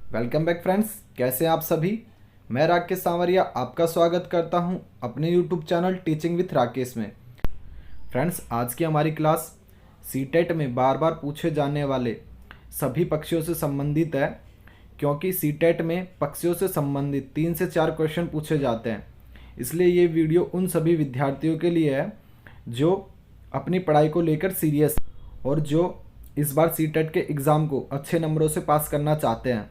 Welcome back friends, कैसे हैं आप सभी। मैं राकेश सांवरिया आपका स्वागत करता हूं अपने YouTube channel teaching with Rakesh में। फ्रेंड्स, आज की हमारी क्लास सीटेट में बार बार पूछे जाने वाले सभी पक्षियों से संबंधित है, क्योंकि सीटेट में पक्षियों से संबंधित 3 से 4 क्वेश्चन पूछे जाते हैं। इसलिए ये वीडियो उन सभी विद्यार्थियों के लिए है जो अपनी पढ़ाई को लेकर सीरियस और जो इस बार सीटेट के एग्ज़ाम को अच्छे नंबरों से पास करना चाहते हैं।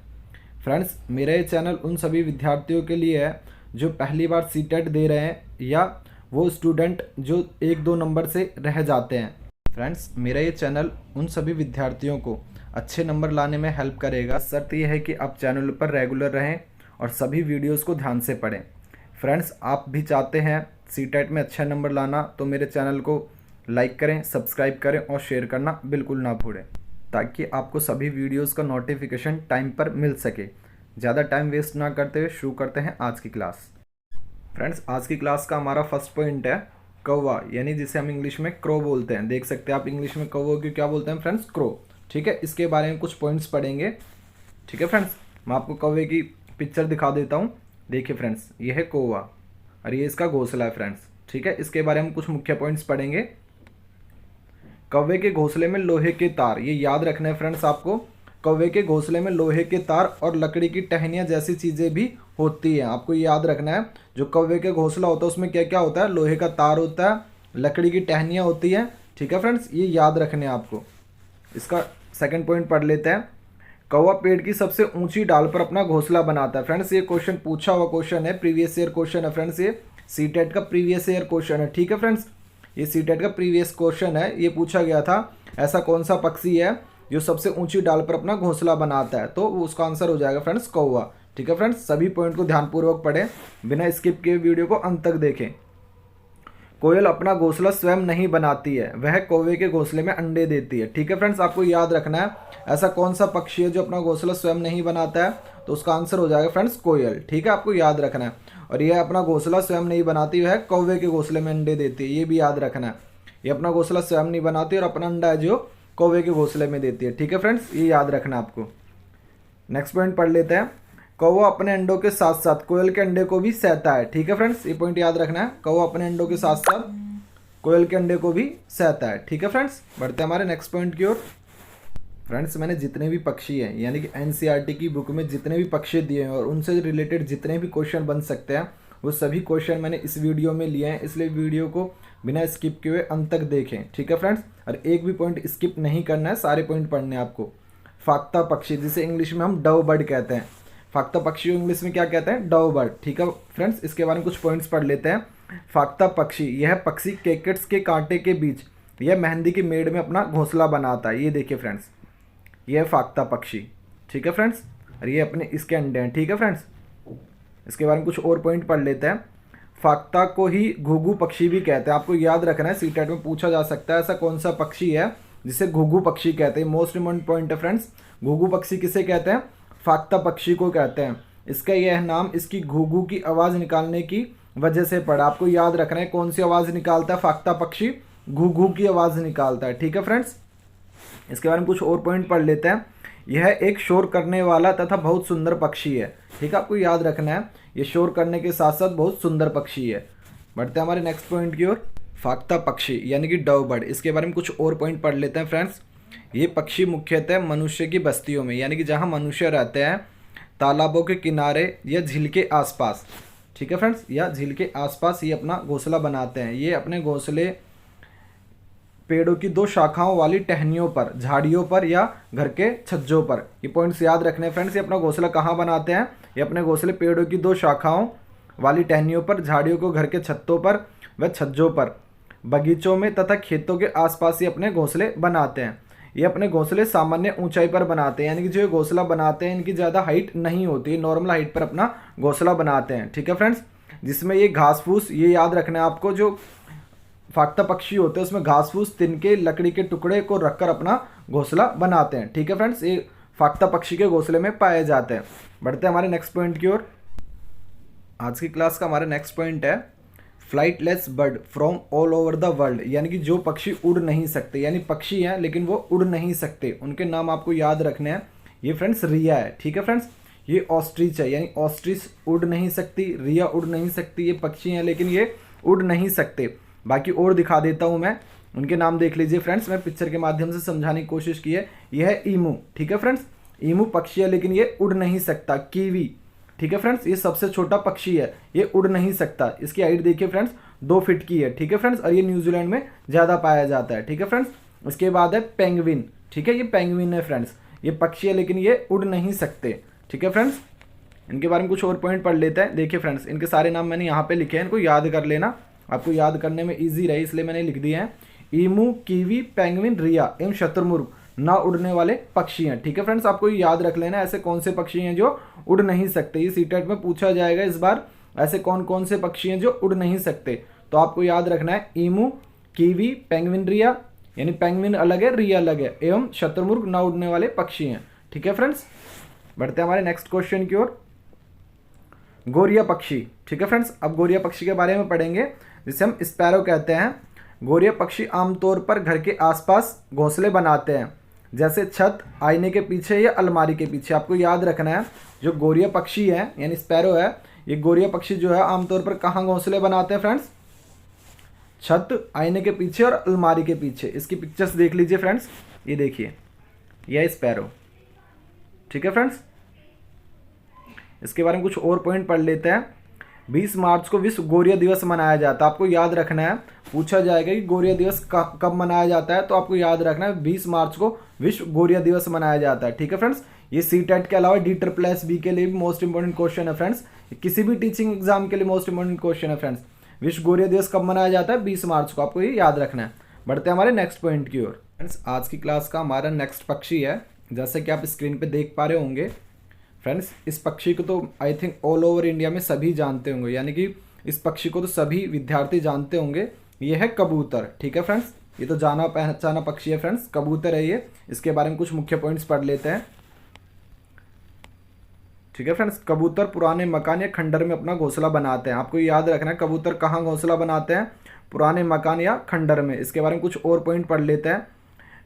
फ्रेंड्स, मेरा ये चैनल उन सभी विद्यार्थियों के लिए है जो पहली बार सीटेट दे रहे हैं या वो स्टूडेंट जो 1-2 नंबर से रह जाते हैं। फ्रेंड्स, मेरा ये चैनल उन सभी विद्यार्थियों को अच्छे नंबर लाने में हेल्प करेगा। शर्त यह है कि आप चैनल पर रेगुलर रहें और सभी वीडियोस को ध्यान से पढ़ें। फ्रेंड्स, आप भी चाहते हैं सीटेट में अच्छे नंबर लाना तो मेरे चैनल को लाइक करें, सब्सक्राइब करें और शेयर करना बिल्कुल ना भूलें, ताकि आपको सभी वीडियोस का नोटिफिकेशन टाइम पर मिल सके। ज़्यादा टाइम वेस्ट ना करते हुए शुरू करते हैं आज की क्लास। फ्रेंड्स, आज की क्लास का हमारा फर्स्ट पॉइंट है कौवा, यानी जिसे हम इंग्लिश में क्रो बोलते हैं। देख सकते हैं आप इंग्लिश में कौवे को क्या बोलते हैं फ्रेंड्स, क्रो। ठीक है, इसके बारे में कुछ पॉइंट्स पढ़ेंगे। ठीक है फ्रेंड्स, मैं आपको कौवे की पिक्चर दिखा देता हूँ। देखिए फ्रेंड्स, ये है कौवा और ये इसका घोंसला है फ्रेंड्स। ठीक है, इसके बारे में कुछ मुख्य पॉइंट्स पढ़ेंगे। कौवे के घोंसले में लोहे के तार, ये याद रखना है फ्रेंड्स आपको। कौवे के घोंसले में लोहे के तार और लकड़ी की टहनियाँ जैसी चीज़ें भी होती हैं, आपको याद रखना है। जो कौवे के घोंसला होता है उसमें क्या क्या होता है, लोहे का तार होता है, लकड़ी की टहनियाँ होती हैं। ठीक है फ्रेंड्स, ये याद रखने हैं आपको। इसका सेकंड पॉइंट पढ़ लेते हैं। कौवा पेड़ की सबसे ऊंची डाल पर अपना घोंसला बनाता है। फ्रेंड्स, ये क्वेश्चन पूछा हुआ क्वेश्चन है, प्रीवियस ईयर क्वेश्चन है फ्रेंड्स। ये सीटेट का प्रीवियस ईयर क्वेश्चन है। ठीक है फ्रेंड्स, ये सीटेट का प्रीवियस क्वेश्चन है। ये पूछा गया था ऐसा कौन सा पक्षी है जो सबसे ऊंची डाल पर अपना घोंसला बनाता है, तो उसका आंसर हो जाएगा फ्रेंड्स कौवा। ठीक है फ्रेंड्स, सभी पॉइंट को ध्यानपूर्वक पढ़ें, बिना स्किप किए वीडियो को अंत तक देखें। कोयल अपना घोंसला स्वयं नहीं बनाती है, वह कौवे के घोंसले में अंडे देती है। ठीक है फ्रेंड्स, आपको याद रखना है ऐसा कौन सा पक्षी है जो अपना घोंसला स्वयं नहीं बनाता है, तो उसका आंसर हो जाएगा फ्रेंड्स कोयल। ठीक है, आपको याद रखना है। और यह अपना घोंसला स्वयं नहीं बनाती, वह कौवे के घोंसले में अंडे देती है, ये भी याद रखना है। ये अपना घोंसला स्वयं नहीं बनाती और अपना अंडा है जो कौवे के घोंसले में देती है। ठीक है फ्रेंड्स, ये याद रखना आपको। नेक्स्ट पॉइंट पढ़ लेते हैं। कौवा अपने अंडों के साथ साथ कोयल के अंडे को भी सहता है। ठीक है फ्रेंड्स, ये पॉइंट याद रखना है। कौवा अपने अंडों के साथ साथ कोयल के अंडे को भी सहता है। ठीक है फ्रेंड्स, बढ़ते हैं हमारे नेक्स्ट पॉइंट की ओर। फ्रेंड्स, मैंने जितने भी पक्षी हैं यानी कि एनसीईआरटी की बुक में जितने भी पक्षी दिए हैं और उनसे रिलेटेड जितने भी क्वेश्चन बन सकते हैं वो सभी क्वेश्चन मैंने इस वीडियो में लिए हैं, इसलिए वीडियो को बिना स्किप किए हुए अंत तक देखें। ठीक है फ्रेंड्स, और एक भी पॉइंट स्किप नहीं करना है, सारे पॉइंट पढ़ने हैं आपको। फाख्ता पक्षी, जिसे इंग्लिश में हम डव बर्ड कहते हैं। फाख्ता पक्षी को इंग्लिश में क्या कहते हैं, डव बर्ड। ठीक है फ्रेंड्स, इसके बारे में कुछ पॉइंट्स पढ़ लेते हैं। फाख्ता पक्षी, यह पक्षी केकेट्स के कांटे के बीच यह मेहंदी की मेड़ में अपना घोंसला बनाता है। ये देखिए फ्रेंड्स, ये है फाख्ता पक्षी। ठीक है फ्रेंड्स, और ये अपने इसके अंडे हैं। ठीक है फ्रेंड्स, इसके बारे में कुछ और पॉइंट पढ़ लेते हैं। फाख्ता को ही घुघू पक्षी भी कहते हैं, आपको याद रखना है, सीटेट में पूछा जा सकता है ऐसा कौन सा पक्षी है जिसे घुघू पक्षी कहते हैं। मोस्ट इम्पोर्टेंट पॉइंट है फ्रेंड्स, घुघू पक्षी किसे कहते हैं, फाख्ता पक्षी को कहते हैं। इसका यह नाम इसकी घुघू की आवाज़ निकालने की वजह से पड़ा। आपको याद रखना है कौन सी आवाज़ निकालता है फाख्ता पक्षी, घुघू की आवाज़ निकालता है। ठीक है फ्रेंड्स, इसके बारे में कुछ और पॉइंट पढ़ लेते हैं। यह एक शोर करने वाला तथा बहुत सुंदर पक्षी है। ठीक है, आपको याद रखना है ये शोर करने के साथ साथ बहुत सुंदर पक्षी है। बढ़ते हैं हमारे नेक्स्ट पॉइंट की ओर। फाख्ता पक्षी यानी कि डव बर्ड, इसके बारे में कुछ और पॉइंट पढ़ लेते हैं फ्रेंड्स। ये पक्षी मुख्यतः मनुष्य की बस्तियों में यानी कि जहाँ मनुष्य रहते हैं, तालाबों के किनारे या झील के आसपास, ठीक है फ्रेंड्स, या झील के आसपास ये अपना घोंसला बनाते हैं। ये अपने घोंसले पेड़ों की 2 शाखाओं वाली टहनियों पर, झाड़ियों पर या घर के छज्जों पर। ये पॉइंट्स याद रखने हैं फ्रेंड्स। ये अपना घोंसला कहाँ बनाते हैं, ये अपने घोंसले पेड़ों की 2 शाखाओं वाली टहनियों पर, झाड़ियों को घर के छतों पर व छज्जों पर, बगीचों में तथा खेतों के आसपास ये अपने घोंसले बनाते हैं। ये अपने घोंसले सामान्य ऊंचाई पर बनाते हैं, यानी कि जो ये घोंसला बनाते हैं इनकी ज़्यादा हाइट नहीं होती, नॉर्मल हाइट पर अपना घोंसला बनाते हैं। ठीक है फ्रेंड्स, जिसमें ये घास फूस, ये याद रखना है आपको, जो फाख्ता पक्षी होते हैं उसमें घास फूस, तिनके, लकड़ी के टुकड़े को रखकर अपना घोंसला बनाते हैं। ठीक है फ्रेंड्स, ये फाख्ता पक्षी के घोंसले में पाए जाते हैं। बढ़ते हैं हमारे नेक्स्ट पॉइंट की ओर। आज की क्लास का हमारा नेक्स्ट पॉइंट है flightless bird from all over the world, यानी कि जो पक्षी उड़ नहीं सकते, यानी पक्षी हैं लेकिन वो उड़ नहीं सकते, उनके नाम आपको याद रखने हैं। ये फ्रेंड्स रिया है। ठीक है फ्रेंड्स, ये ऑस्ट्रिच है, यानी ऑस्ट्रिच उड़ नहीं सकती, रिया उड़ नहीं सकती, ये पक्षी हैं लेकिन ये उड़ नहीं सकते। बाकी और दिखा देता हूँ मैं, उनके नाम देख लीजिए फ्रेंड्स, मैं पिक्चर के माध्यम से समझाने की कोशिश की है। यह है ईमू, ठीक है फ्रेंड्स, ईमू पक्षी है लेकिन ये उड़ नहीं सकता। कीवी, ठीक है फ्रेंड्स, ये सबसे छोटा पक्षी है, ये उड़ नहीं सकता। इसकी हाइट देखिए फ्रेंड्स 2 फीट की है, ठीक है फ्रेंड्स, और ये न्यूजीलैंड में ज़्यादा पाया जाता है, ठीक है फ्रेंड्स। उसके बाद है पेंगुइन, ठीक है, ये पेंगुइन है फ्रेंड्स, ये पक्षी है लेकिन ये उड़ नहीं सकते, ठीक है फ्रेंड्स। इनके बारे में कुछ और पॉइंट पढ़ लेते हैं। देखिए फ्रेंड्स, इनके सारे नाम मैंने यहाँ पे लिखे हैं, इनको याद कर लेना, आपको याद करने में ईजी रहे इसलिए मैंने लिख दिए हैं। ईमू, कीवी, पेंगुइन, रिया एवं शतुरमुर्ग ना उड़ने वाले पक्षी हैं, ठीक है फ्रेंड्स। आपको याद रख लेना ऐसे कौन से पक्षी हैं जो उड़ नहीं सकते, ये सीटेट में पूछा जाएगा इस बार, ऐसे कौन कौन से पक्षी हैं जो उड़ नहीं सकते। तो आपको याद रखना है ईमू, कीवी, पेंगुइन, रिया, यानी पेंगुइन अलग है, रिया अलग है, एवं शतुरमुर्ग ना उड़ने वाले पक्षी हैं, ठीक है फ्रेंड्स। बढ़ते हैं हमारे नेक्स्ट क्वेश्चन की ओर। गोरिया पक्षी, ठीक है फ्रेंड्स, अब गोरिया पक्षी के बारे में पढ़ेंगे जिसे हम स्पैरो कहते हैं। गोरिया पक्षी आमतौर पर घर के आसपास घोंसले बनाते हैं, जैसे छत, आईने के पीछे या अलमारी के पीछे। आपको याद रखना है जो गोरिया पक्षी है यानी स्पैरो है, ये गोरिया पक्षी जो है आमतौर पर कहाँ घोंसले बनाते हैं फ्रेंड्स? छत, आईने के पीछे और अलमारी के पीछे। इसकी पिक्चर्स देख लीजिए फ्रेंड्स, ये देखिए, यह स्पैरो, ठीक है फ्रेंड्स। इसके बारे में कुछ और पॉइंट पढ़ लेते हैं। 20 मार्च को विश्व गोरिया दिवस मनाया जाता है। आपको याद रखना है, पूछा जाएगा कि गोरिया दिवस कब मनाया जाता है, तो आपको याद रखना है 20 मार्च को विश्व गोरिया दिवस मनाया जाता है, ठीक है फ्रेंड्स। ये सीटेट के अलावा DSSB के लिए भी मोस्ट इंपॉर्टेंट क्वेश्चन है फ्रेंड्स, किसी भी टीचिंग एग्जाम के लिए मोस्ट इंपॉर्टेंट क्वेश्चन है फ्रेंड्स। विश्व गोरिया दिवस कब मनाया जाता है? 20 मार्च को, आपको ये याद रखना है। बढ़ते हैं हमारे नेक्स्ट पॉइंट की ओर। फ्रेंड्स, आज की क्लास का हमारा नेक्स्ट पक्षी है, जैसे कि आप स्क्रीन पे देख पा रहे होंगे फ्रेंड्स। इस पक्षी को तो I think all over India में सभी जानते होंगे, यानी कि इस पक्षी को तो सभी विद्यार्थी जानते होंगे। ये है कबूतर, ठीक है फ्रेंड्स, ये तो जाना पहचाना पक्षी है फ्रेंड्स, कबूतर है ये। इसके बारे में कुछ मुख्य पॉइंट्स पढ़ लेते हैं, ठीक है फ्रेंड्स। कबूतर पुराने मकान या खंडर में अपना घोंसला बनाते हैं। आपको याद रखना है कबूतर कहाँ घोंसला बनाते हैं? पुराने मकान या खंडर में। इसके बारे में कुछ और पॉइंट पढ़ लेते हैं।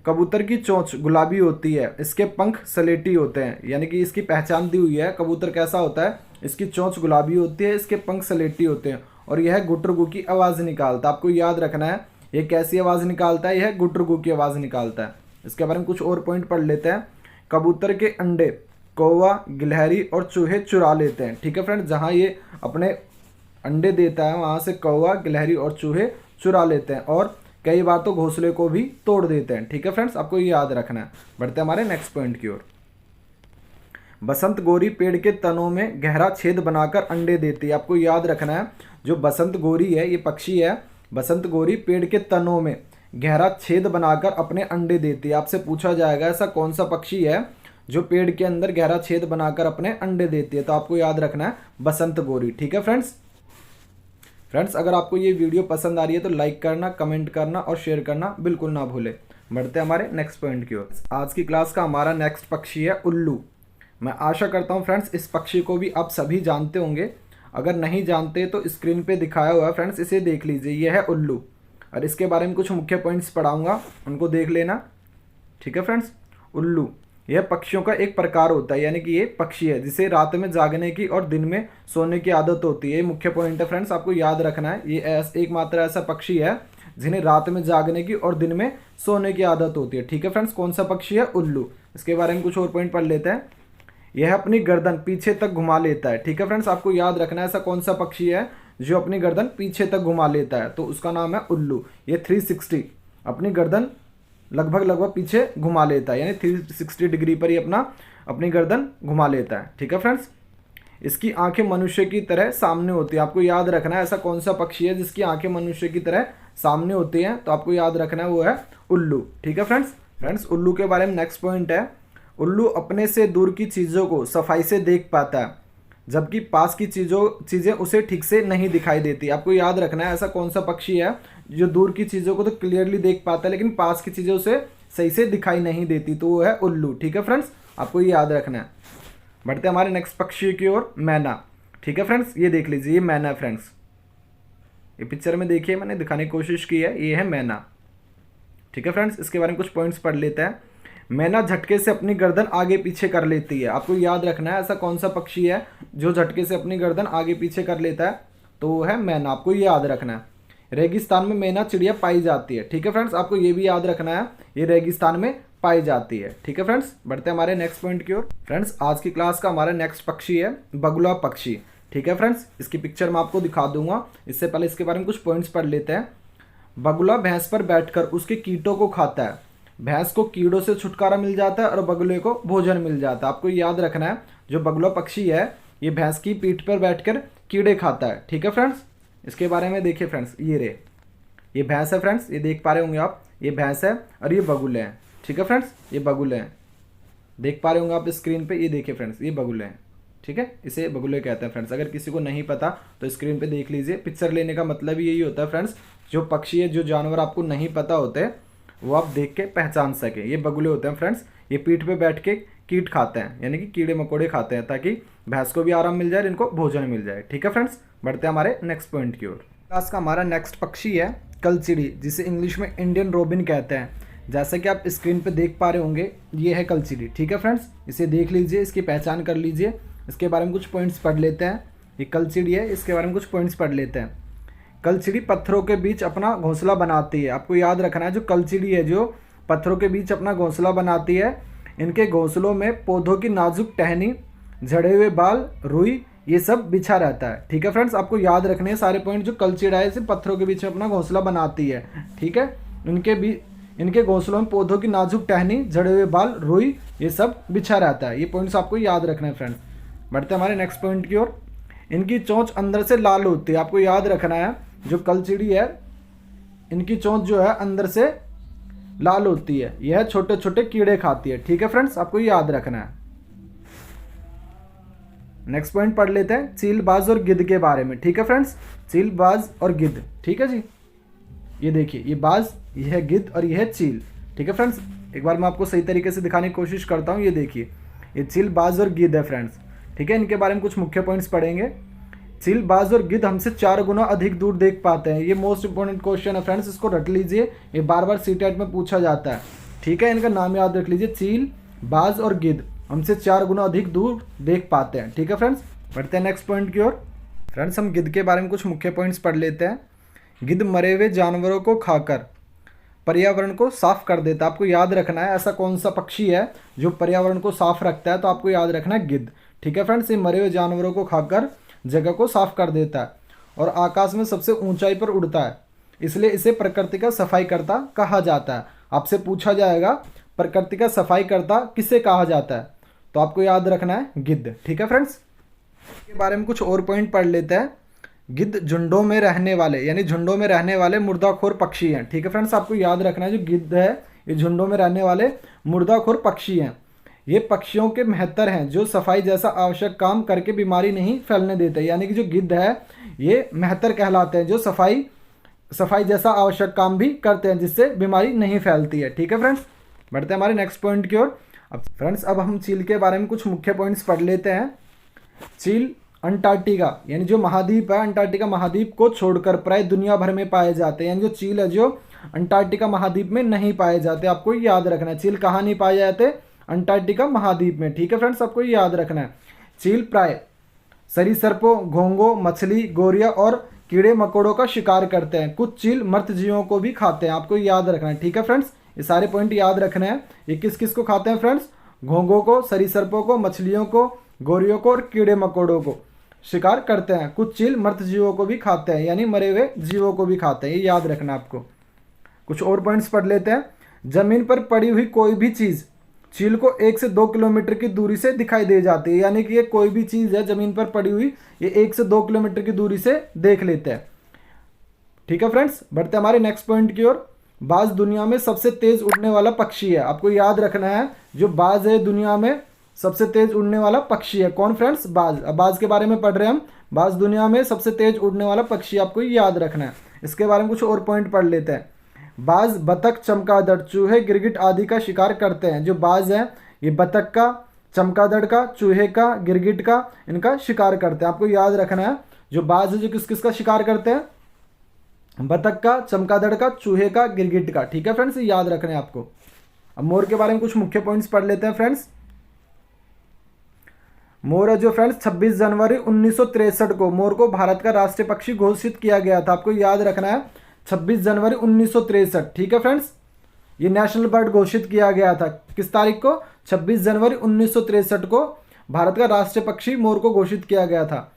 कबूतर की चोंच गुलाबी होती है, इसके पंख सलेटी होते हैं, यानी कि इसकी पहचान दी हुई है कबूतर कैसा होता है। इसकी चोंच गुलाबी होती है, इसके पंख सलेटी होते हैं और यह गुटरगू की आवाज़ निकालता है। आपको याद रखना है ये कैसी आवाज़ निकालता है, यह गुटरगू की आवाज़ निकालता है। इसके बारे में कुछ और पॉइंट पढ़ लेते हैं। कबूतर के अंडे कौवा, गिलहरी और चूहे चुरा लेते हैं, ठीक है फ्रेंड्स। जहाँ ये अपने अंडे देता है वहाँ से कौवा, गिलहरी और चूहे चुरा लेते हैं और कई बार तो घोंसले को भी तोड़ देते हैं, ठीक है फ्रेंड्स, आपको ये याद रखना है। बढ़ते हैं हमारे नेक्स्ट पॉइंट की ओर। बसंत गोरी पेड़ के तनों में गहरा छेद बनाकर अंडे देती है। आपको याद रखना है जो बसंत गोरी है, ये पक्षी है, बसंत गोरी पेड़ के तनों में गहरा छेद बनाकर अपने अंडे देती है। आपसे पूछा जाएगा ऐसा कौन सा पक्षी है जो पेड़ के अंदर गहरा छेद बनाकर अपने अंडे देती है, तो आपको याद रखना है बसंत गोरी, ठीक है फ्रेंड्स। फ्रेंड्स, अगर आपको ये वीडियो पसंद आ रही है तो लाइक करना, कमेंट करना और शेयर करना बिल्कुल ना भूलें। बढ़ते हैं हमारे नेक्स्ट पॉइंट की ओर। आज की क्लास का हमारा नेक्स्ट पक्षी है उल्लू। मैं आशा करता हूँ फ्रेंड्स इस पक्षी को भी आप सभी जानते होंगे, अगर नहीं जानते तो स्क्रीन पे दिखाया हुआ है फ्रेंड्स, इसे देख लीजिए, ये है उल्लू और इसके बारे में कुछ मुख्य पॉइंट्स पढ़ाऊँगा, उनको देख लेना, ठीक है फ्रेंड्स। उल्लू यह पक्षियों का एक प्रकार होता है, यानी कि ये पक्षी है जिसे रात में जागने की और दिन में सोने की आदत होती है। ये मुख्य पॉइंट है फ्रेंड्स, आपको याद रखना है। ये एकमात्र ऐसा पक्षी है जिन्हें रात में जागने की और दिन में सोने की आदत होती है, ठीक है फ्रेंड्स। कौन सा पक्षी है? उल्लू। इसके बारे में कुछ और पॉइंट पढ़ लेते हैं। यह अपनी गर्दन पीछे तक घुमा लेता है, ठीक है फ्रेंड्स, आपको याद रखना है ऐसा कौन सा पक्षी है जो अपनी गर्दन पीछे तक घुमा लेता है, तो उसका नाम है उल्लू। ये 360 अपनी गर्दन लगभग पीछे घुमा लेता है, यानी 360 डिग्री पर ही अपनी गर्दन घुमा लेता है, ठीक है फ्रेंड्स। इसकी आंखें मनुष्य की तरह सामने होती है। आपको याद रखना है ऐसा कौन सा पक्षी है जिसकी आंखें मनुष्य की तरह सामने होती हैं, तो आपको याद रखना है वो है उल्लू, ठीक है फ्रेंड्स। उल्लू के बारे में नेक्स्ट पॉइंट है, उल्लू अपने से दूर की चीज़ों को सफाई से देख पाता है, जबकि पास की चीज़ें उसे ठीक से नहीं दिखाई देती। आपको याद रखना है ऐसा कौन सा पक्षी है जो दूर की चीज़ों को तो क्लियरली देख पाता है लेकिन पास की चीज़ें उसे सही से दिखाई नहीं देती, तो वो है उल्लू, ठीक है फ्रेंड्स, आपको ये याद रखना है। बढ़ते हमारे नेक्स्ट पक्षी की ओर, मैना, ठीक है फ्रेंड्स, ये देख लीजिए, ये मैना है फ्रेंड्स, ये पिक्चर में देखिए मैंने दिखाने की कोशिश की है, ये है मैना, ठीक है फ्रेंड्स। इसके बारे में कुछ पॉइंट्स पढ़ लेते हैं। मैना झटके से अपनी गर्दन आगे पीछे कर लेती है। आपको याद रखना है ऐसा कौन सा पक्षी है जो झटके से अपनी गर्दन आगे पीछे कर लेता है, तो वो है मैना। आपको ये याद रखना है। रेगिस्तान में मैना चिड़िया पाई जाती है। ठीक है फ्रेंड्स, आपको ये भी याद रखना है, ये रेगिस्तान में पाई जाती है। ठीक है फ्रेंड्स, बढ़ते हैं हमारे नेक्स्ट पॉइंट की ओर। फ्रेंड्स, आज की क्लास का हमारा नेक्स्ट पक्षी है बगुला पक्षी। ठीक है फ्रेंड्स, इसकी पिक्चर मैं आपको दिखा दूंगा, इससे पहले इसके बारे में कुछ पॉइंट्स पढ़ लेते हैं। बगुला भैंस पर बैठकर उसके कीटों को खाता है। भैंस को कीड़ों से छुटकारा मिल जाता है और बगुले को भोजन मिल जाता है। आपको याद रखना है, जो बगुला पक्षी है ये भैंस की पीठ पर बैठकर कीड़े खाता है। ठीक है फ्रेंड्स, इसके बारे में देखिए फ्रेंड्स, ये भैंस है फ्रेंड्स, ये देख पा रहे होंगे आप, ये भैंस है और ये बगुले हैं। ठीक है फ्रेंड्स, ये बगुले हैं, देख पा रहे होंगे आप स्क्रीन पे, ये देखिए फ्रेंड्स, ये बगुले हैं। ठीक है, इसे बगुले कहते हैं फ्रेंड्स। अगर किसी को नहीं पता तो स्क्रीन पे देख लीजिए। पिक्चर लेने का मतलब ही यही होता है फ्रेंड्स, जो पक्षी है, जो जानवर आपको नहीं पता होते वो आप देख के पहचान सकें। ये बगुले होते हैं फ्रेंड्स, ये पीठ पे बैठ के कीट खाते हैं, यानी कि कीड़े मकोड़े खाते हैं, ताकि भैंस को भी आराम मिल जाए, इनको भोजन मिल जाए। ठीक है फ्रेंड्स, बढ़ते हैं हमारे नेक्स्ट पॉइंट की ओर। क्लास का हमारा नेक्स्ट पक्षी है कलचिड़ी, जिसे इंग्लिश में इंडियन रोबिन कहते हैं। जैसा कि आप स्क्रीन पे देख पा रहे होंगे, ये है कलचिड़ी। ठीक है फ्रेंड्स, इसे देख लीजिए, इसकी पहचान कर लीजिए, इसके बारे में कुछ पॉइंट्स पढ़ लेते हैं। ये कलचिड़ी है, इसके बारे में कुछ पॉइंट्स पढ़ लेते हैं। कलचिड़ी पत्थरों के बीच अपना घोंसला बनाती है। आपको याद रखना है, जो कलचिड़ी है जो पत्थरों के बीच अपना घोंसला बनाती है, इनके घोंसलों में पौधों की नाजुक टहनी, झड़े हुए बाल, रुई, ये सब बिछा रहता है। ठीक है फ्रेंड्स, आपको याद रखने हैं सारे पॉइंट। जो कलचिड़ा है, सिर्फ पत्थरों के बीच में अपना घोंसला बनाती है। ठीक है, इनके घोंसलों में पौधों की नाजुक टहनी, झड़े हुए बाल, रुई, ये सब बिछा रहता है। ये पॉइंट्स आपको याद रखना है फ्रेंड्स। बढ़ते हैं हमारे नेक्स्ट पॉइंट की ओर। इनकी चोंच अंदर से लाल होती है। आपको याद रखना है, जो कलचिड़ी है, इनकी चोंच जो है अंदर से लाल होती है। यह छोटे छोटे कीड़े खाती है। ठीक है फ्रेंड्स, आपको याद रखना है। नेक्स्ट पॉइंट पढ़ लेते हैं चील, बाज और गिद्ध के बारे में। ठीक है फ्रेंड्स, चील, बाज और गिद्ध। ठीक है जी, ये देखिए, ये बाज, ये है गिद्ध और ये है चील। ठीक है फ्रेंड्स, एक बार मैं आपको सही तरीके से दिखाने की कोशिश करता हूँ। ये देखिए, ये चील, बाज और गिद्ध है फ्रेंड्स। ठीक है, इनके बारे में कुछ मुख्य पॉइंट्स पढ़ेंगे। चील, बाज और गिद्ध हमसे 4 गुना अधिक दूर देख पाते हैं। ये मोस्ट इंपॉर्टेंट क्वेश्चन है फ्रेंड्स, इसको रट लीजिए, ये बार बार सीटेट में पूछा जाता है। ठीक है, इनका नाम याद रख लीजिए, चील, बाज और गिद्ध हमसे 4 गुना अधिक दूर देख पाते हैं। ठीक है फ्रेंड्स, बढ़ते हैं नेक्स्ट पॉइंट की ओर। फ्रेंड्स, हम गिद्ध के बारे में कुछ मुख्य पॉइंट्स पढ़ लेते हैं। गिद्ध मरे हुए जानवरों को खाकर पर्यावरण को साफ कर देता है। आपको याद रखना है, ऐसा कौन सा पक्षी है जो पर्यावरण को साफ रखता है, तो आपको याद रखना है गिद्ध। ठीक है फ्रेंड्स, ये मरे हुए जानवरों को खाकर जगह को साफ कर देता है और आकाश में सबसे ऊंचाई पर उड़ता है, इसलिए इसे प्रकृति का सफाई करता कहा जाता है। आपसे पूछा जाएगा प्रकृति का सफाई करता किसे कहा जाता है, तो आपको याद रखना है गिद्ध। ठीक है फ्रेंड्स, इसके बारे में कुछ और पॉइंट पढ़ लेते हैं। गिद्ध झुंडों में रहने वाले, यानी झुंडों में रहने वाले मुर्दाखोर पक्षी हैं। ठीक है फ्रेंड्स, आपको याद रखना है, जो गिद्ध है ये झुंडों में रहने वाले मुर्दाखोर पक्षी हैं। ये पक्षियों के मेहतर हैं, जो सफाई जैसा आवश्यक काम करके बीमारी नहीं फैलने देते। यानी कि जो गिद्ध है ये मेहतर कहलाते हैं, जो सफाई जैसा आवश्यक काम भी करते हैं, जिससे बीमारी नहीं फैलती है। ठीक है फ्रेंड्स, बढ़ते हैं हमारे नेक्स्ट पॉइंट की ओर। अब फ्रेंड्स, अब हम चील के बारे में कुछ मुख्य पॉइंट्स पढ़ लेते हैं। चील अंटार्कटिका, यानी जो महाद्वीप है, अंटार्कटिका महाद्वीप को छोड़कर प्राय दुनिया भर में पाए जाते हैं। यानी जो चील है जो अंटार्कटिका महाद्वीप में नहीं पाए जाते। आपको याद रखना है, चील कहाँ नहीं पाए जाते, अंटार्कटिका महाद्वीप में। ठीक है फ्रेंड्स, आपको याद रखना है। चील प्राय सरीसृपों, घोंघों, मछली, गोरिया और कीड़े मकोड़ों का शिकार करते हैं। कुछ चील मृत जीवों को भी खाते हैं। आपको याद रखना है। ठीक है फ्रेंड्स, ये सारे पॉइंट याद रखने हैं। ये किस किस को खाते हैं फ्रेंड्स, घोंघों को, सरीसृपों को, मछलियों को, गोरियों को और कीड़े मकोड़ों को शिकार करते हैं। कुछ चील मृत जीवों को भी खाते हैं, यानी मरे हुए जीवों को भी खाते हैं। ये याद रखना आपको। कुछ और पॉइंट्स पढ़ लेते हैं। जमीन पर पड़ी हुई कोई भी चीज़ चील को 1 से 2 किलोमीटर की दूरी से दिखाई दे जाती है। यानी कि ये कोई भी चीज़ है जमीन पर पड़ी हुई, ये 1 से 2 किलोमीटर की दूरी से देख लेते हैं। ठीक है फ्रेंड्स, बढ़ते हमारे नेक्स्ट पॉइंट की ओर। बाज दुनिया में सबसे तेज उड़ने वाला पक्षी है। आपको याद रखना है, जो बाज है दुनिया में सबसे तेज उड़ने वाला पक्षी है। कौन फ्रेंड्स, बाज। अब बाज के बारे में पढ़ रहे हैं हम। बाज दुनिया में सबसे तेज उड़ने वाला पक्षी, आपको याद रखना है। इसके बारे में कुछ और पॉइंट पढ़ लेते हैं। बाज बतख, चमगादड़, चूहे, गिरगिट आदि का शिकार करते हैं। जो बाज है ये बतख का, चमगादड़ का, चूहे का, गिरगिट का, इनका शिकार करते हैं। आपको याद रखना है, जो बाज है जो किस किस का शिकार करते हैं, बतख का, चमगादड़ का, चूहे का, गिरगिट का। ठीक है फ्रेंड्स, याद रखना है आपको। अब मोर के बारे में कुछ मुख्य पॉइंट्स पढ़ लेते हैं फ्रेंड्स। मोर है जो फ्रेंड्स 26 जनवरी 1963 को मोर को भारत का राष्ट्रीय पक्षी घोषित किया गया था। आपको याद रखना है 26 जनवरी 1963, ठीक है फ्रेंड्स। ये नेशनल बर्ड घोषित किया गया था किस तारीख को? 26 जनवरी 1963 को भारत का राष्ट्रीय पक्षी मोर को घोषित किया गया था।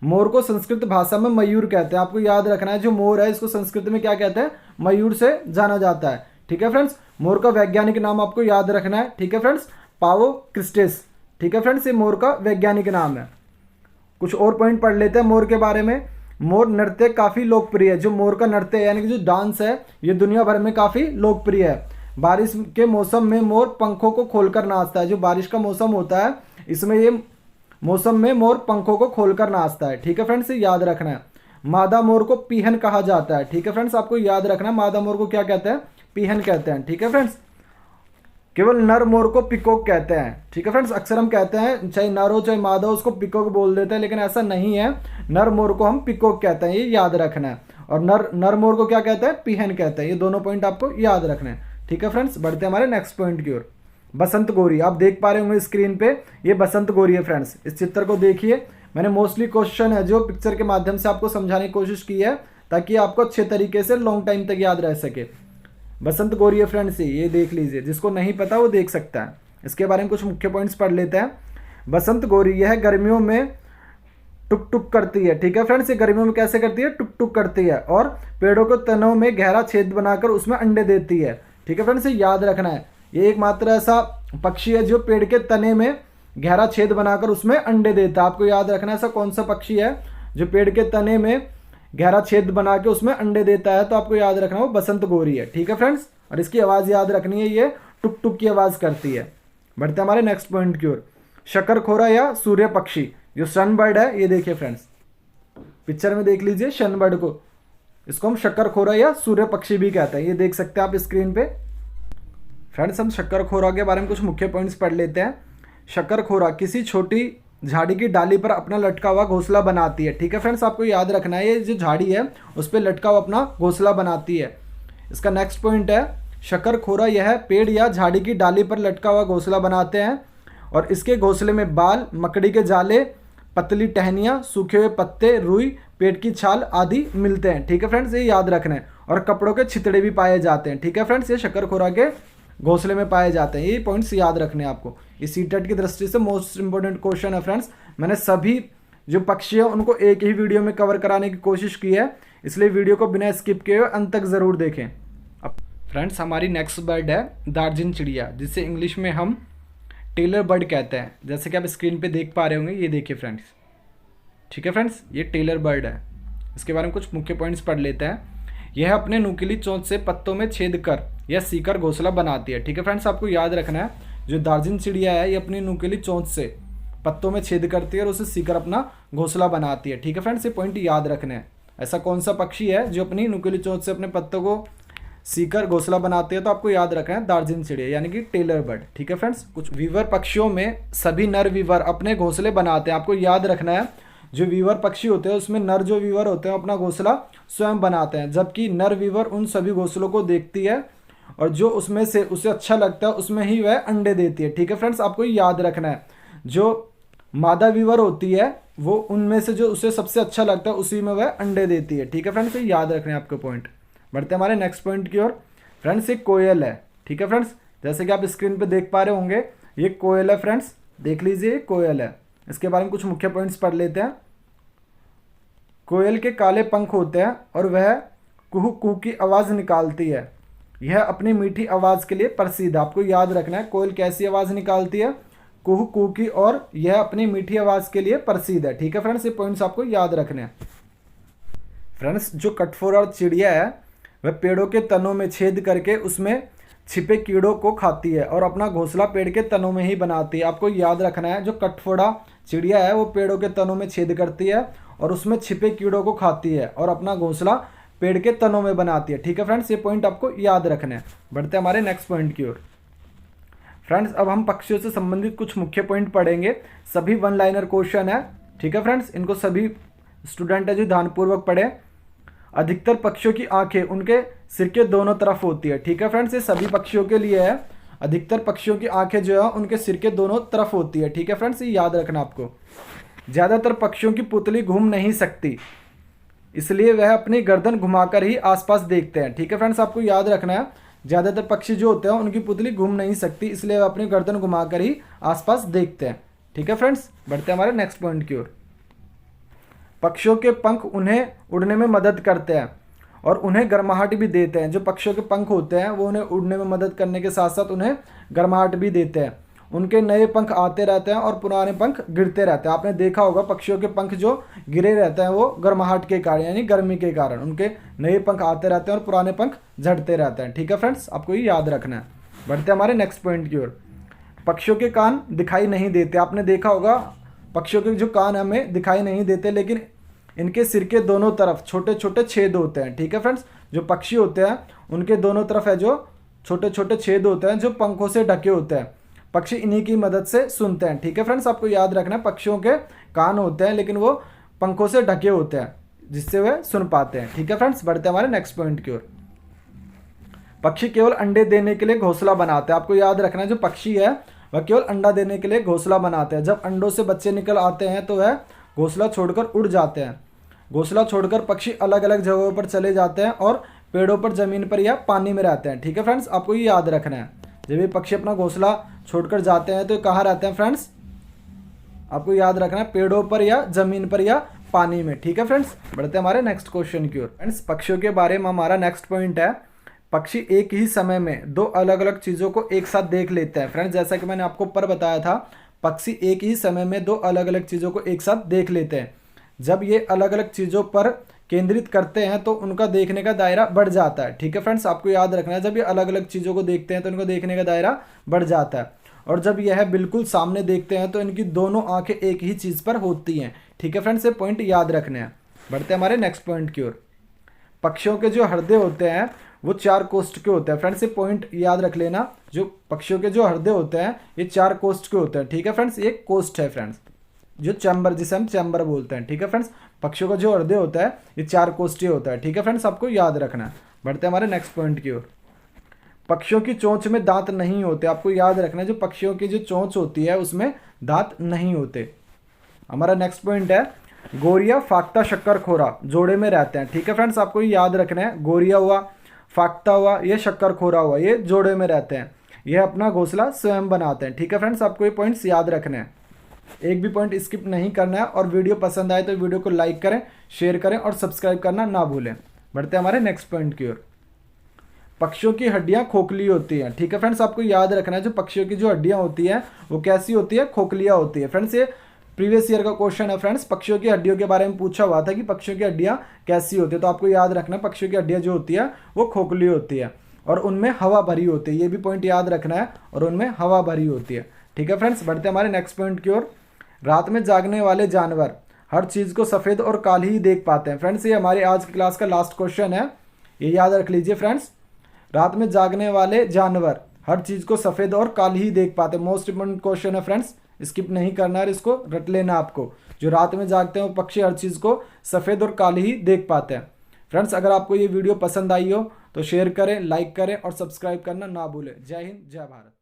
मोर को संस्कृत भाषा में मयूर कहते हैं। आपको याद रखना है जो मोर है इसको संस्कृत में क्या कहते हैं? मयूर से जाना जाता है, ठीक है फ्रेंड्स। मोर का वैज्ञानिक नाम आपको याद रखना है, ठीक है फ्रेंड्स, पावो क्रिस्टेस, ठीक है फ्रेंड्स, ये मोर का वैज्ञानिक नाम है। कुछ और पॉइंट पढ़ लेते हैं मोर के बारे में। मोर नृत्य काफ़ी लोकप्रिय है। जो मोर का नृत्य है यानी कि जो डांस है ये दुनिया भर में काफ़ी लोकप्रिय है। बारिश के मौसम में मोर पंखों को खोलकर नाचता है। जो बारिश का मौसम होता है इसमें ये मौसम में मोर पंखों को खोलकर नाचता है, ठीक है फ्रेंड्स, याद रखना है। मादा मोर को पीहन कहा जाता है, ठीक है फ्रेंड्स, आपको याद रखना है मादा मोर को क्या कहते हैं? पीहन कहते हैं, ठीक है फ्रेंड्स। केवल नर मोर को पिकॉक कहते हैं, ठीक है फ्रेंड्स। अक्सर हम कहते हैं चाहे नर हो चाहे मादा हो उसको पिकॉक बोल देते हैं, लेकिन ऐसा नहीं है। नर मोर को हम पिकॉक कहते हैं, ये याद रखना है। और नर मोर को क्या कहते हैं? पीहन कहते हैं। ये दोनों पॉइंट आपको याद रखने हैं, ठीक है फ्रेंड्स। बढ़ते हैं हमारे नेक्स्ट पॉइंट की ओर। बसंत गोरी, आप देख पा रहे होंगे स्क्रीन पे, ये बसंत गोरी है फ्रेंड्स। इस चित्र को देखिए। मैंने मोस्टली क्वेश्चन है जो पिक्चर के माध्यम से आपको समझाने की कोशिश की है ताकि आपको अच्छे तरीके से लॉन्ग टाइम तक याद रह सके। बसंत गोरी है फ्रेंड्स, ये देख लीजिए, जिसको नहीं पता वो देख सकता है। इसके बारे में कुछ मुख्य पॉइंट्स पढ़ लेते हैं। बसंत गोरी यह गर्मियों में टुक टुक करती है, ठीक है फ्रेंड्स। ये गर्मियों में कैसे करती है? टुक टुक करती है और पेड़ों के तनों में गहरा छेद बनाकर उसमें अंडे देती है, ठीक है फ्रेंड्स, याद रखना है। ये एकमात्र ऐसा पक्षी है जो पेड़ के तने में गहरा छेद बनाकर उसमें अंडे देता है। आपको याद रखना है ऐसा कौन सा पक्षी है जो पेड़ के तने में गहरा छेद बना के उसमें अंडे देता है, तो आपको याद रखना वो बसंत गोरी है, ठीक है फ्रेंड्स। और इसकी आवाज़ याद रखनी है, ये टुक टुक की आवाज़ करती है। बढ़ते हमारे नेक्स्ट पॉइंट की ओर। शकरखोरा या सूर्य पक्षी, जो सन बर्ड है, ये देखिए फ्रेंड्स, पिक्चर में देख लीजिए सन बर्ड को, इसको हम शकरखोरा या सूर्य पक्षी भी कहते हैं। ये देख सकते हैं आप स्क्रीन पे। फ्रेंड्स हम शकरखोरा के बारे में कुछ मुख्य पॉइंट्स पढ़ लेते हैं। शकरखोरा किसी छोटी झाड़ी की डाली पर अपना लटका हुआ घोंसला बनाती है, ठीक है फ्रेंड्स, आपको याद रखना है ये जो झाड़ी है उस पर लटका हुआ अपना घोंसला बनाती है। इसका नेक्स्ट पॉइंट है शकरखोरा यह पेड़ या झाड़ी की डाली पर लटका हुआ घोंसला बनाते हैं और इसके घोंसले में बाल, मकड़ी के जाले, पतली टहनियाँ, सूखे हुए पत्ते, रुई, पेट की छाल आदि मिलते हैं, ठीक है फ्रेंड्स, ये याद रखना है। और कपड़ों के छितड़े भी पाए जाते हैं, ठीक है फ्रेंड्स, ये शकरखोरा के घोंसले में पाए जाते हैं। ये पॉइंट्स याद रखने हैं आपको। इस सीटेट की दृष्टि से मोस्ट इंपॉर्टेंट क्वेश्चन है फ्रेंड्स। मैंने सभी जो पक्षी हैं उनको एक ही वीडियो में कवर कराने की कोशिश की है, इसलिए वीडियो को बिना स्किप किए हुए अंत तक ज़रूर देखें। अब फ्रेंड्स हमारी नेक्स्ट बर्ड है दार्जिन चिड़िया, जिसे इंग्लिश में हम टेलर बर्ड कहते हैं। जैसे कि आप स्क्रीन पे देख पा रहे होंगे, ये देखिए फ्रेंड्स, ठीक है फ्रेंड्स, ये टेलर बर्ड है। इसके बारे में कुछ मुख्य पॉइंट्स पढ़ लेते हैं। यह अपने नुकीली चोंच से पत्तों में छेद कर या सीकर घोंसला बनाती है, ठीक है फ्रेंड्स, आपको याद रखना है जो दार्जिन चिड़िया है ये अपनी नुकीली चोंच से पत्तों में छेद करती है और उसे सीकर अपना घोंसला बनाती है, ठीक है फ्रेंड्स, ये पॉइंट याद रखने हैं। ऐसा कौन सा पक्षी है जो अपनी नुकीली चोंच से अपने पत्तों को सीकर घोंसला बनाती है? तो आपको याद रखना है दार्जिन चिड़िया यानी कि टेलर बर्ड, ठीक है फ्रेंड्स। कुछ वीवर पक्षियों में सभी नर वीवर अपने घोंसले बनाते हैं। आपको याद रखना है जो वीवर पक्षी होते हैं उसमें नर जो वीवर होते हैं अपना घोंसला स्वयं बनाते हैं, जबकि नर वीवर उन सभी घोंसलों को देखती है और जो उसमें से उसे अच्छा लगता है उसमें ही वह अंडे देती है, ठीक है फ्रेंड्स, आपको याद रखना है। जो मादा वीवर होती है वो उनमें से जो उसे सबसे अच्छा लगता है उसी में वह अंडे देती है, ठीक है फ्रेंड्स, ये याद रखना है आपको पॉइंट। बढ़ते हमारे नेक्स्ट पॉइंट की ओर। फ्रेंड्स एक कोयल है, ठीक है फ्रेंड्स, जैसे कि आप स्क्रीन पे देख पा रहे होंगे ये कोयल है फ्रेंड्स, देख लीजिए कोयल है। इसके बारे में कुछ मुख्य पॉइंट्स पढ़ लेते हैं। कोयल के काले पंख होते हैं और वह कुहू कुहू की आवाज़ निकालती है। यह अपनी मीठी आवाज़ के लिए प्रसिद्ध है। आपको याद रखना है कोयल कैसी आवाज़ निकालती है? कुहू कुहू की, और यह अपनी मीठी आवाज़ के लिए प्रसिद्ध है, ठीक है फ्रेंड्स, ये पॉइंट्स आपको याद रखने हैं। फ्रेंड्स जो कटफोरा चिड़िया है वह पेड़ों के तनों में छेद करके उसमें छिपे कीड़ों को खाती है और अपना घोंसला पेड़ के तनों में ही बनाती है। आपको याद रखना है जो कटफोड़ा चिड़िया है वो पेड़ों के तनों में छेद करती है और उसमें छिपे कीड़ों को खाती है और अपना घोंसला पेड़ के तनों में बनाती है, ठीक है फ्रेंड्स, ये पॉइंट आपको याद रखना है। बढ़ते हैं हमारे नेक्स्ट पॉइंट की ओर। फ्रेंड्स अब हम पक्षियों से संबंधित कुछ मुख्य पॉइंट पढ़ेंगे। सभी वन लाइनर क्वेश्चन है, ठीक है फ्रेंड्स, इनको सभी स्टूडेंट है जो ध्यानपूर्वक पढ़े। अधिकतर पक्षियों की आंखें उनके सिर के दोनों तरफ होती है, ठीक है फ्रेंड्स, ये सभी पक्षियों के लिए है। अधिकतर पक्षियों की आंखें जो है उनके सिर के दोनों तरफ होती है। ठीक है फ्रेंड्स, ये याद रखना आपको। ज़्यादातर पक्षियों की पुतली घूम नहीं सकती, इसलिए वह अपनी गर्दन घुमाकर ही आसपास देखते हैं। ठीक है फ्रेंड्स, आपको याद रखना है, ज़्यादातर पक्षी जो होते हैं उनकी पुतली घूम नहीं सकती, इसलिए वह अपनी गर्दन घुमाकर ही आसपास देखते हैं। ठीक है फ्रेंड्स, बढ़ते हैं हमारे नेक्स्ट पॉइंट की ओर। पक्षियों के पंख उन्हें उड़ने में मदद करते हैं और उन्हें गर्माहट भी देते हैं। जो पक्षियों के पंख होते हैं वो उन्हें उड़ने में मदद करने के साथ साथ उन्हें गर्माहट भी देते हैं। उनके नए पंख आते रहते हैं और पुराने पंख गिरते रहते हैं। आपने देखा होगा पक्षियों के पंख जो गिरे रहते हैं वो गर्माहट के कारण यानी गर्मी के कारण, उनके नए पंख आते रहते हैं और पुराने पंख झड़ते रहते हैं। ठीक है फ्रेंड्स, आपको ये याद रखना है। बढ़ते हैं हमारे नेक्स्ट पॉइंट की ओर। पक्षियों के कान दिखाई नहीं देते। आपने देखा होगा पक्षियों के जो कान हमें दिखाई नहीं देते, लेकिन इनके सिर के दोनों तरफ छोटे छोटे छेद होते हैं। ठीक है फ्रेंड्स, जो पक्षी होते हैं उनके दोनों तरफ है जो छोटे छोटे छेद होते हैं जो पंखों से ढके होते हैं। पक्षी इन्हीं की मदद से सुनते हैं। ठीक है फ्रेंड्स, आपको याद रखना है पक्षियों के कान होते हैं लेकिन वो पंखों से ढके होते हैं जिससे वे सुन पाते हैं। ठीक है फ्रेंड्स, बढ़ते हैं हमारे नेक्स्ट पॉइंट की ओर। पक्षी केवल अंडे देने के लिए घोंसला बनाते हैं। आपको याद रखना है जो पक्षी है वह केवल अंडा देने के लिए घोंसला बनाते हैं। जब अंडों से बच्चे निकल आते हैं तो वह घोंसला छोड़कर उड़ जाते हैं। घोंसला छोड़कर पक्षी अलग अलग जगहों पर चले जाते हैं और पेड़ों पर, जमीन पर या पानी में रहते हैं। ठीक है फ्रेंड्स, आपको ये याद रखना है। जब ये पक्षी अपना घोंसला छोड़कर जाते हैं तो कहाँ रहते हैं फ्रेंड्स, आपको याद रखना है पेड़ों पर या जमीन पर या पानी में। ठीक है फ्रेंड्स, बढ़ते हैं हमारे नेक्स्ट क्वेश्चन की ओर। फ्रेंड्स, पक्षियों के बारे में हमारा नेक्स्ट पॉइंट है, पक्षी एक ही समय में दो अलग अलग चीज़ों को एक साथ देख लेते हैं। फ्रेंड्स, जैसा कि मैंने आपको ऊपर बताया था, पक्षी एक ही समय में दो अलग अलग चीज़ों को एक साथ देख लेते हैं। जब ये अलग अलग चीज़ों पर केंद्रित करते हैं तो उनका देखने का दायरा बढ़ जाता है। ठीक है फ्रेंड्स, आपको याद रखना है जब ये अलग अलग चीज़ों को देखते हैं तो इनको देखने का दायरा बढ़ जाता है, और जब यह बिल्कुल सामने देखते हैं तो इनकी दोनों आंखें एक ही चीज़ पर होती हैं। ठीक है फ्रेंड्स, ये पॉइंट याद रखने हैं। बढ़ते हैं हमारे नेक्स्ट पॉइंट की ओर। पक्षियों के जो हृदय होते हैं वो 4 कोष्ठ के होते हैं। फ्रेंड्स, ये पॉइंट याद रख लेना, जो पक्षियों के जो हृदय होते हैं ये 4 कोष्ठ के होते हैं। ठीक है फ्रेंड्स, ये कोष्ठ है फ्रेंड्स, जो चैम्बर, जिसे हम चैम्बर बोलते हैं। ठीक है फ्रेंड्स, पक्षियों का जो हृदय होता है ये 4 कोष्ठीय होता है। ठीक है फ्रेंड्स, आपको याद रखना है। बढ़ते हैं हमारे नेक्स्ट पॉइंट की ओर। पक्षियों की चोंच में दांत नहीं होते। आपको याद रखना है जो पक्षियों की जो चोंच होती है उसमें दांत नहीं होते। हमारा नेक्स्ट पॉइंट है, गोरिया, फाख्ता, शक्करखोरा जोड़े में रहते हैं। ठीक है फ्रेंड्स, आपको याद रखना है गोरिया हुआ, फाख्ता हुआ, ये शक्करखोरा हुआ, ये जोड़े में रहते हैं। ये अपना घोंसला स्वयं बनाते हैं। ठीक है फ्रेंड्स, आपको ये पॉइंट्स याद रखने हैं, एक भी पॉइंट स्किप नहीं करना है। और वीडियो पसंद आए तो वीडियो को लाइक करें, शेयर करें और सब्सक्राइब करना ना भूलें। बढ़ते हैं हमारे नेक्स्ट पॉइंट की ओर। पक्षियों की हड्डियां खोखली होती हैं। ठीक है फ्रेंड्स, आपको याद रखना है जो पक्षियों की जो हड्डियां होती हैं वो कैसी होती है, खोखलियां होती है। फ्रेंड्स, ये प्रीवियस ईयर का क्वेश्चन है। फ्रेंड्स, पक्षियों की हड्डियों के बारे में पूछा हुआ था कि पक्षियों की हड्डियां कैसी होती है, तो आपको याद रखना है पक्षियों की हड्डियां जो होती है वो खोखली होती है और उनमें हवा भरी होती है। ये भी पॉइंट याद रखना है, और उनमें हवा भरी होती है। ठीक है फ्रेंड्स, बढ़ते हैं हमारे नेक्स्ट पॉइंट की ओर। रात में जागने वाले जानवर हर चीज़ को सफ़ेद और काली ही देख पाते हैं। फ्रेंड्स, ये हमारे आज की क्लास का लास्ट क्वेश्चन है, ये याद रख लीजिए फ्रेंड्स। रात में जागने वाले जानवर हर चीज़ को सफ़ेद और काली ही देख पाते हैं। मोस्ट इंपॉर्टेंट क्वेश्चन है फ्रेंड्स, स्किप नहीं करना है, इसको रट लेना आपको। जो रात में जागते हैं वो पक्षी हर चीज़ को सफ़ेद और काली ही देख पाते हैं। फ्रेंड्स, अगर आपको ये वीडियो पसंद आई हो तो शेयर करें, लाइक करें और सब्सक्राइब करना ना भूलें। जय हिंद, जय भारत।